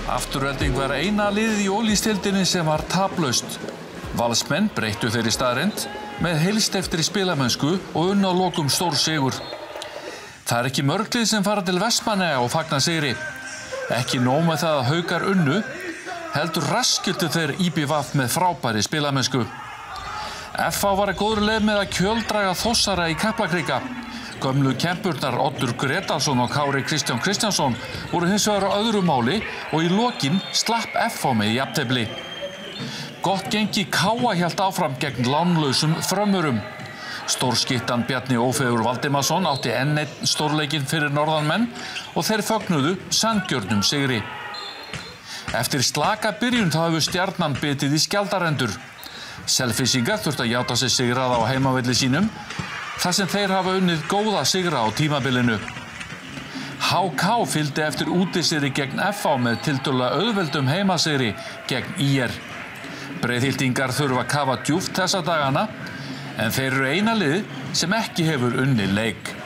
Afturhelding var eina liðið í Ólafsdeildinni sem var taplaust. Valsmenn breyttu þeirri staðreynd með heilsteyptri spilamennsku og unnu að lokum stórsigur. Það ekki mörg lið sem fara til Vestmannaeyja og fagna sigri. Ekki nóg með það að Haukar unnu, heldur raskildu þeir IBVF með frábæri spilamennsku. FH var að góðri leið með að kjöldraga Þórsara í Kaplakrika. Gömlu kempurnar Oddur Gretarsson og Kári Kristján Kristjánsson voru hins vegar á öðru máli og í lokin slapp FH með jafntefli. Gott gengi KA hélt áfram gegn lánlausum Frömmurum. Stórskittan Bjarni Ófeigur Valdimarsson átti enn einn stórleikinn fyrir norðanmenn og þeir fögnuðu sanngjörnum sigri. Eftir slaka byrjun þá hefur Stjarnan bitið í skjaldarendur. Selfyssingar þurftu að játa sig sigraða á heimavelli sínum, þar sem þeir hafa unnið góða sigra á tímabilinu. HK fylgdi eftir útisigri gegn FH með tiltölulega auðveldum heimasigri gegn ÍR. Breiðhyltingar þurfa að kafa djúpt þessa dagana, en þeir eru eina liðið sem ekki hefur unnið leik.